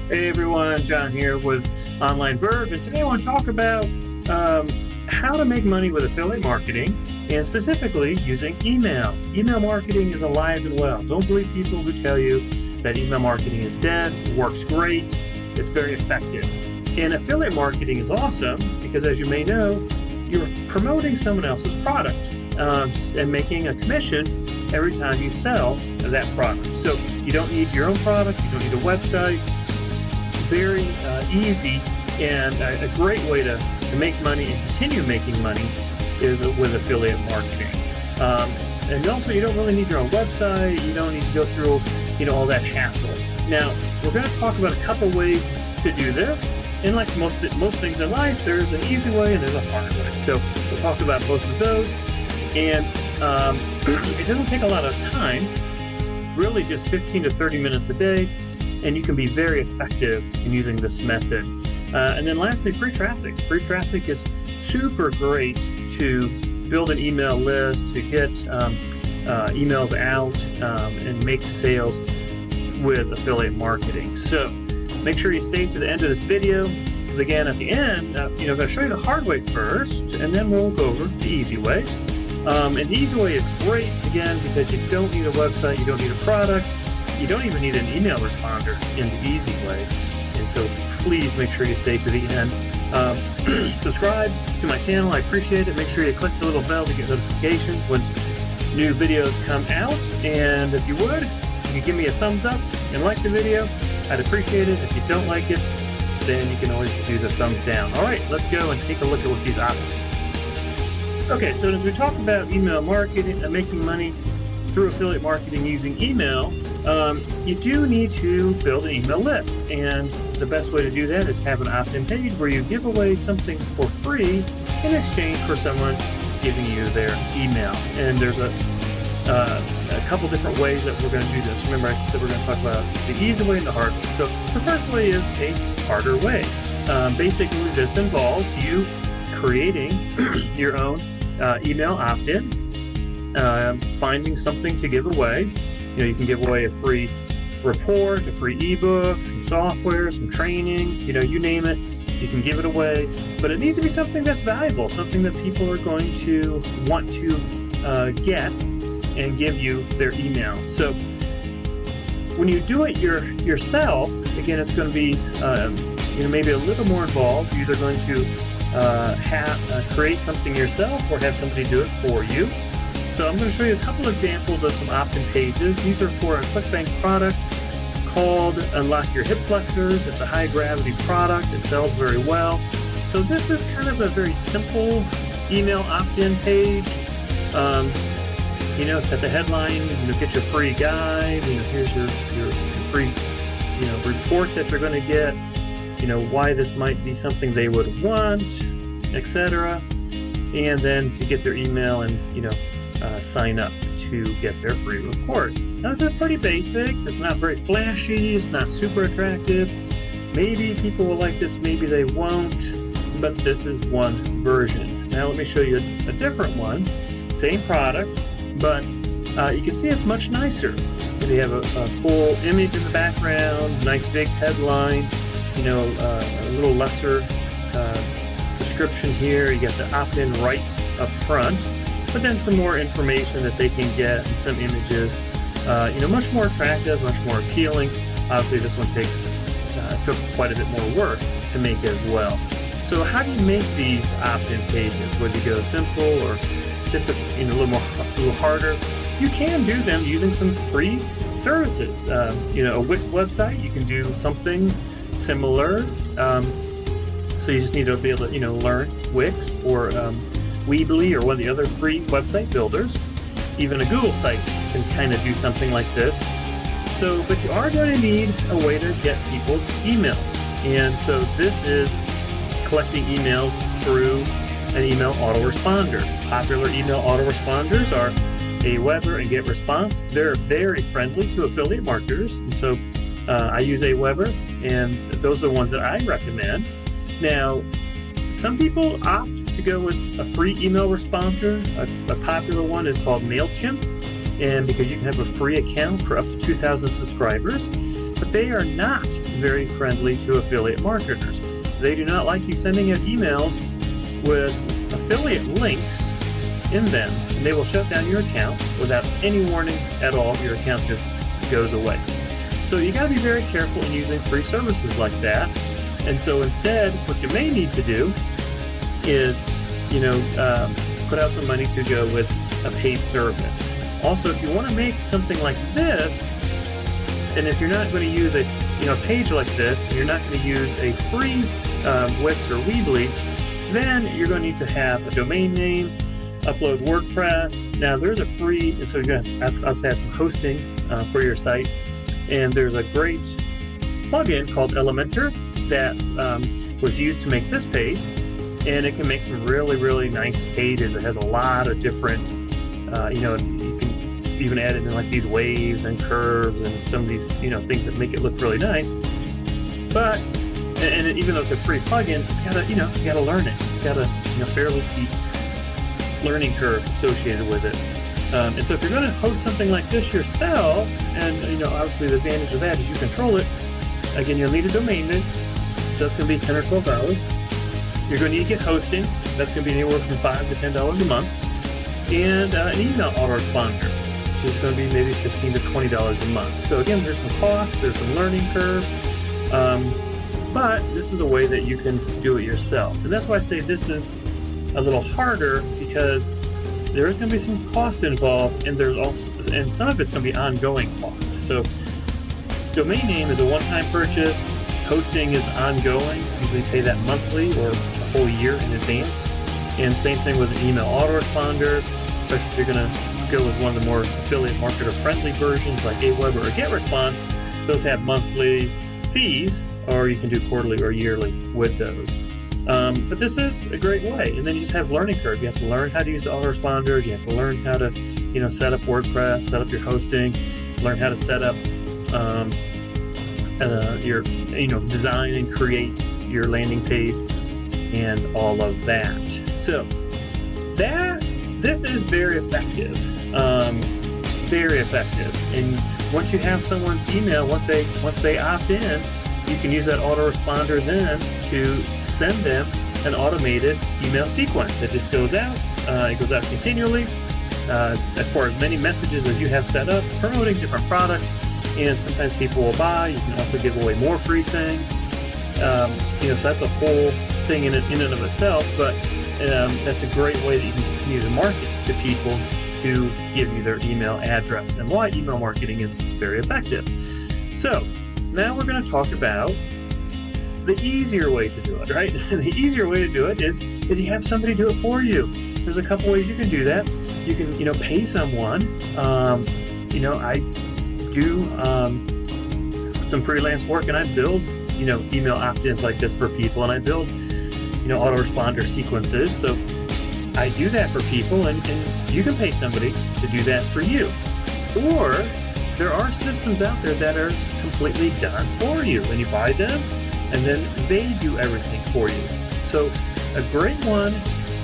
Hey everyone, John here with Online Verb, and today I want to talk about how to make money with affiliate marketing, and specifically using email. Email marketing is alive and well. Don't believe people who tell you that email marketing is dead. It works great. It's very effective. And affiliate marketing is awesome because, as you may know, you're promoting someone else's product and making a commission every time you sell that product. So you don't need your own product. You don't need a website. Very easy and a great way to make money and continue making money is with affiliate marketing. And also, you don't really need your own website. You don't need to go through all that hassle. Now, we're going to talk about a couple ways to do this. And like most things in life, there's an easy way and there's a hard way. So we'll talk about both of those. And it doesn't take a lot of time, really just 15 to 30 minutes a day. And you can be very effective in using this method. And then lastly, free traffic. Free traffic is super great to build an email list, to get emails out and make sales with affiliate marketing. So make sure you stay to the end of this video, because again, at the end, I'm going to show you the hard way first, and then we'll go over the easy way. And the easy way is great, again, because you don't need a website, you don't need a product, you don't even need an email responder in the easy way. And so please make sure you stay to the end. Subscribe to my channel. I appreciate it. Make sure you click the little bell to get notifications when new videos come out. And if you would, you could give me a thumbs up and like the video. I'd appreciate it. If you don't like it, then you can always do the thumbs down. All right, let's go and take a look at what these options are. Okay, so as we talk about email marketing and making money through affiliate marketing using email, you do need to build an email list, and the best way to do that is have an opt-in page where you give away something for free in exchange for someone giving you their email. And there's a couple different ways that we're going to do this. Remember, I said we're going to talk about the easy way and the hard way. So the first way is a harder way. Basically, this involves you creating your own email opt-in, finding something to give away. You can give away a free report, a free ebook, some software, some training, you name it, you can give it away. But it needs to be something that's valuable, something that people are going to want to get and give you their email. So when you do it yourself, again, it's going to be maybe a little more involved. You're either going to create something yourself or have somebody do it for you. So I'm going to show you a couple examples of some opt-in pages. These are for a ClickBank product called Unlock Your Hip Flexors. It's a high-gravity product. It sells very well. So this is kind of a very simple email opt-in page. It's got the headline, get your free guide, here's your free, report that you're going to get, why this might be something they would want, etc. And then to get their email and, sign up to get their free report. Now, this is pretty basic. It's not very flashy. It's not super attractive. Maybe people will like this, maybe they won't, but this is one version. Now, let me show you a different one. Same product, but you can see it's much nicer. They have a full image in the background, nice big headline, a little lesser description here. You got the opt-in right up front, but then some more information that they can get and some images, much more attractive, much more appealing. Obviously, this one took quite a bit more work to make as well. So how do you make these opt-in pages? Would you go simple or difficult, a little harder? You can do them using some free services. A Wix website, you can do something similar. So you just need to be able to, learn Wix or Weebly or one of the other free website builders. Even a Google site can kind of do something like this. So, but you are going to need a way to get people's emails. And so this is collecting emails through an email autoresponder. Popular email autoresponders are Aweber and GetResponse. They're very friendly to affiliate marketers. And so I use Aweber, and those are the ones that I recommend. Now, some people opt to go with a free email responder. A popular one is called MailChimp. and because you can have a free account for up to 2,000 subscribers, but they are not very friendly to affiliate marketers. They do not like you sending out emails with affiliate links in them, and they will shut down your account without any warning at all. Your account just goes away. So you got to be very careful in using free services like that. And so instead, what you may need to do is, put out some money to go with a paid service. Also, if you want to make something like this, and if you're not going to use a page like this, and you're not going to use a free Wix or Weebly, then you're going to need to have a domain name, upload WordPress. Now there's a free, and so you're going to have some hosting for your site, and there's a great plugin called Elementor that was used to make this page, and it can make some really, really nice pages. It has a lot of different, you can even add in like these waves and curves and some of these, things that make it look really nice. But, and even though it's a free plugin, it's got to, you got to learn it. It's got a, fairly steep learning curve associated with it. And so if you're going to host something like this yourself, and, obviously the advantage of that is you control it. Again, you'll need a domain name, so it's going to be $10 or $12. You're going to need to get hosting. That's going to be anywhere from $5 to $10 a month. And an email autoresponder, which is going to be maybe $15 to $20 a month. So again, there's some cost, there's some learning curve, but this is a way that you can do it yourself. And that's why I say this is a little harder, because there is going to be some cost involved, and and some of it's going to be ongoing costs. So domain name is a one-time purchase. Hosting is ongoing. Usually pay that monthly or a whole year in advance. And same thing with an email autoresponder, especially if you're going to go with one of the more affiliate marketer friendly versions like Aweber or GetResponse. Those have monthly fees, or you can do quarterly or yearly with those. But this is a great way. And then you just have learning curve. You have to learn how to use the autoresponders. You have to learn how to, set up WordPress, set up your hosting, learn how to set up your, design and create your landing page and all of that. So this is very effective. Very effective. And once you have someone's email, once they opt in, you can use that autoresponder then to send them an automated email sequence. It just goes out. It goes out continually for as many messages as you have set up, promoting different products. And sometimes people will buy. You can also give away more free things. So that's a whole thing in and of itself. But that's a great way that you can continue to market to people who give you their email address, and why email marketing is very effective. So now we're going to talk about the easier way to do it, right? The easier way to do it is you have somebody do it for you. There's a couple ways you can do that. You can, pay someone. I do some freelance work, and I build, email opt-ins like this for people, and I build, autoresponder sequences. So I do that for people, and you can pay somebody to do that for you. Or there are systems out there that are completely done for you, and you buy them, and then they do everything for you. So a great one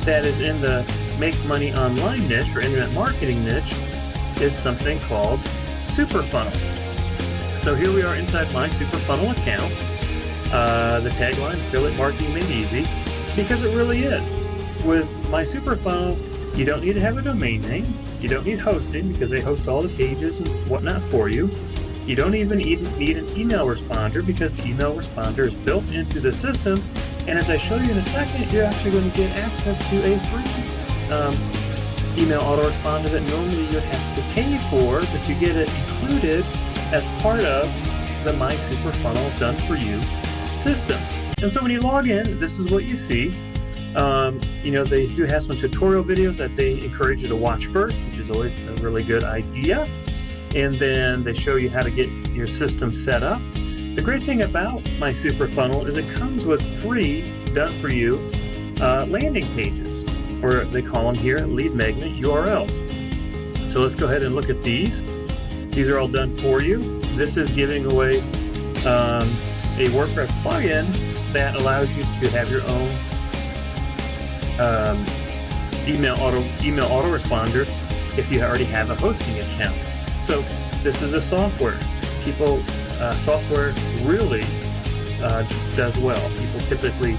that is in the make money online niche or internet marketing niche is something called SuperFunnel. So here we are inside my SuperFunnel account. The tagline, affiliate marketing made easy, because it really is. With my SuperFunnel, you don't need to have a domain name. You don't need hosting, because they host all the pages and whatnot for you. You don't even need an email responder, because the email responder is built into the system. And as I show you in a second, you're actually going to get access to a free email autoresponder that normally you'd have to pay for, but you get it included as part of the My SuperFunnel Done For You system. And so when you log in, this is what you see. They do have some tutorial videos that they encourage you to watch first, which is always a really good idea. And then they show you how to get your system set up. The great thing about my SuperFunnel is it comes with 3 done-for-you landing pages, or they call them here lead magnet URLs. So let's go ahead and look at these. These are all done for you. This is giving away a WordPress plugin that allows you to have your own email autoresponder if you already have a hosting account. So this is a software. Software really does well. People typically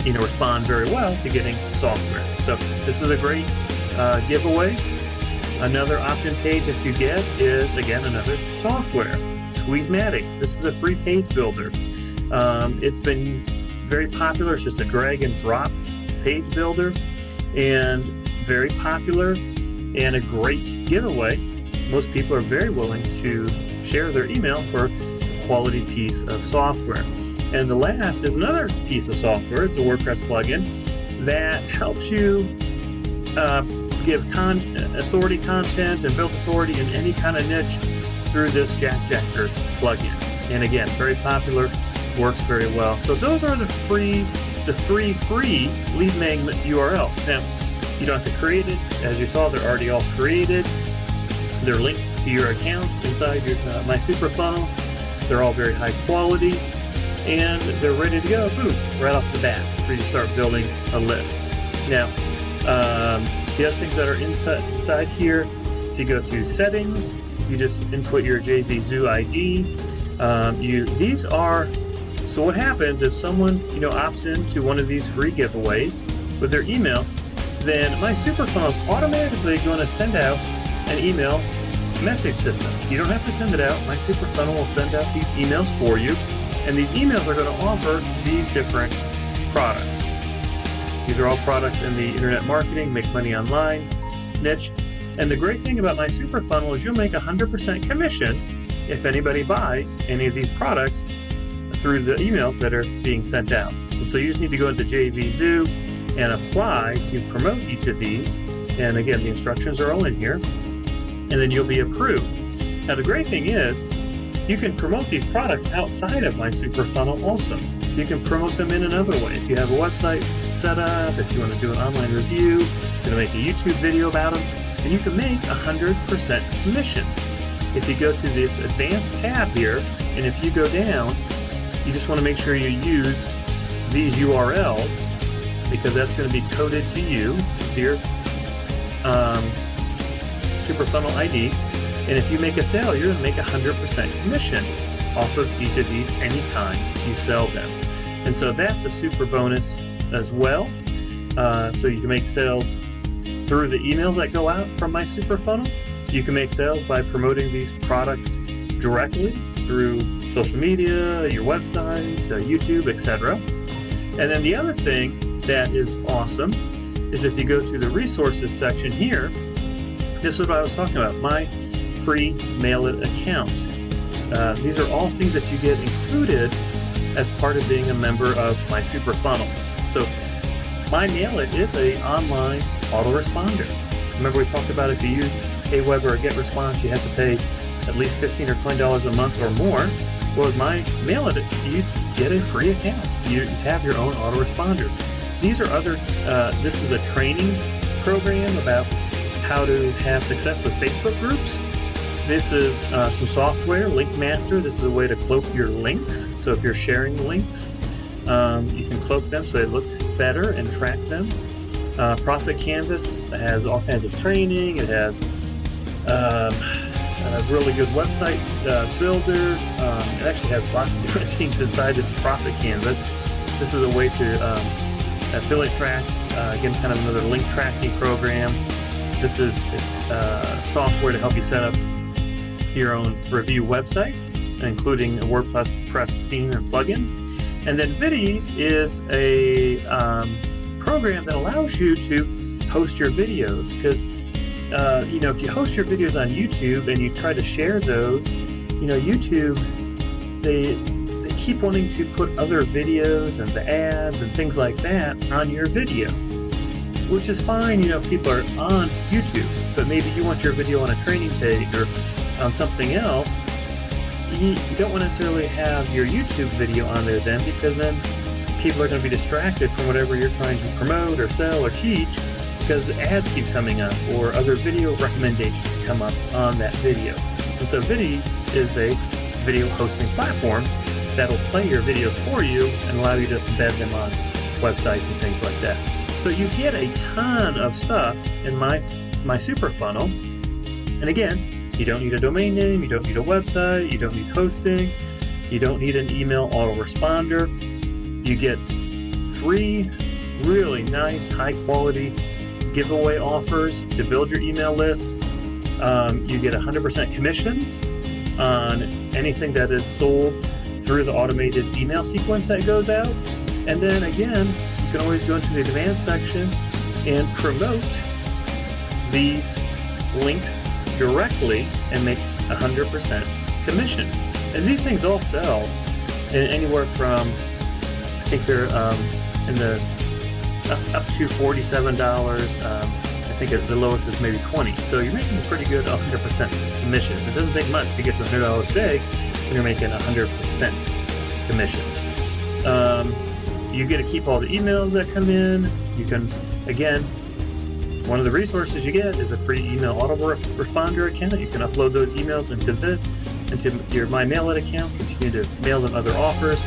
respond very well to getting software. So this is a great giveaway. Another opt-in page that you get is, again, another software, Squeezematic. This is a free page builder. It's been very popular. It's just a drag and drop page builder, and very popular and a great giveaway. Most people are very willing to share their email for a quality piece of software. And the last is another piece of software. It's a WordPress plugin that helps you give authority content and build authority in any kind of niche through this Jackjacker plugin. And again, very popular, works very well. So those are the three free lead magnet URLs. Now, you don't have to create it. As you saw, they're already all created. They're linked to your account inside your MySuperFunnel. They're all very high quality, and they're ready to go, boom, right off the bat for you to start building a list. Now, the other things that are inside here, if you go to settings, you just input your JVZoo ID. So what happens if someone opts into one of these free giveaways with their email, then MySuperFunnel is automatically going to send out an email message system. You don't have to send it out. MySuperFunnel will send out these emails for you, and these emails are going to offer these different products. These are all products in the internet marketing, make money online niche. And the great thing about MySuperFunnel is you'll make 100% commission if anybody buys any of these products through the emails that are being sent out. And so you just need to go into JVZoo and apply to promote each of these. And again, the instructions are all in here. And then you'll be approved. Now the great thing is, you can promote these products outside of MySuperFunnel also. So you can promote them in another way. If you have a website set up, if you want to do an online review, you're going to make a YouTube video about them, and you can make 100% commissions. If you go to this advanced tab here, and if you go down, you just want to make sure you use these URLs, because that's going to be coded to you, to your SuperFunnel ID. And if you make a sale, you're going to make 100% commission off of each of these anytime you sell them. And so that's a super bonus as well. So you can make sales through the emails that go out from MySuperFunnel. You can make sales by promoting these products directly through social media, your website, YouTube, etc. And then the other thing that is awesome is if you go to the resources section here, this is what I was talking about, my free Mail It account. These are all things that you get included as part of being a member of MySuperFunnel. So My Mail It is an online autoresponder. Remember we talked about if you use Aweber or GetResponse, you have to pay at least $15 or $20 a month or more. Well, with My Mail It, you get a free account. You have your own autoresponder. These are other, this is a training program about how to have success with Facebook groups. This is some software, LinkMaster. This is a way to cloak your links. So if you're sharing links, you can cloak them so they look better and track them. Profit Canvas has all kinds of training. It has a really good website builder. It actually has lots of different things inside of Profit Canvas. This is a way to affiliate tracks, again, kind of another link tracking program. This is software to help you set up your own review website, including a WordPress theme and plugin. And then Vidies is a program that allows you to host your videos, because if you host your videos on YouTube and you try to share those, YouTube, they keep wanting to put other videos and the ads and things like that on your video, which is fine, if people are on YouTube, but maybe you want your video on a training page or on something else. You don't want to necessarily have your YouTube video on there then, because then people are going to be distracted from whatever you're trying to promote or sell or teach, because ads keep coming up or other video recommendations come up on that video. And so Vidies is a video hosting platform that'll play your videos for you and allow you to embed them on websites and things like that. So you get a ton of stuff in My my super funnel. And again, you don't need a domain name, you don't need a website, you don't need hosting, you don't need an email autoresponder. You get 3 really nice, high quality giveaway offers to build your email list. You get 100% commissions on anything that is sold through the automated email sequence that goes out. And then again, you can always go into the advanced section and promote these links directly and makes 100% commissions. And these things all sell in anywhere from, I think they're in the up to $47. I think the lowest is maybe $20. So you're making a pretty good 100% commissions. It doesn't take much to get to $100 a day when you're making 100% commissions. You get to keep all the emails that come in. You can, again, one of the resources you get is a free email autoresponder account. You can upload those emails into your MyMailIt account, continue to mail them other offers.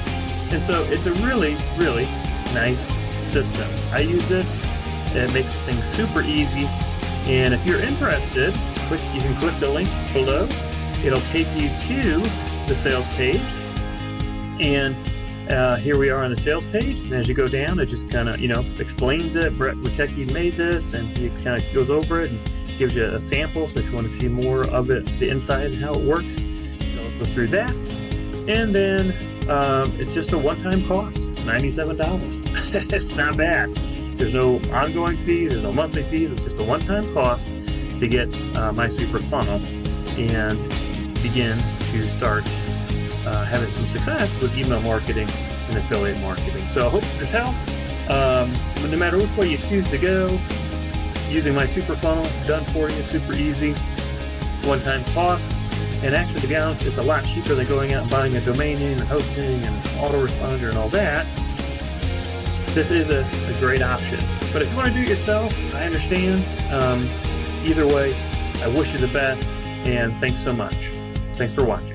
And so it's a really, really nice system. I use this. It makes things super easy. And if you're interested, you can click the link below. It'll take you to the sales page. And here we are on the sales page. And as you go down, it just kind of, explains it. Brett McKechnie made this, and he kind of goes over it and gives you a sample. So if you want to see more of it, the inside and how it works, you'll go through that. And then it's just a one-time cost, $97. It's not bad. There's no ongoing fees, there's no monthly fees. It's just a one-time cost to get my super funnel and begin to start having some success with email marketing and affiliate marketing. So I hope this helped. But no matter which way you choose to go, using my super funnel, done for you, super easy, one-time cost. And actually, to be honest, it's a lot cheaper than going out and buying a domain name and hosting and autoresponder and all that. This is a great option. But if you want to do it yourself, I understand. Either way, I wish you the best, and thanks so much. Thanks for watching.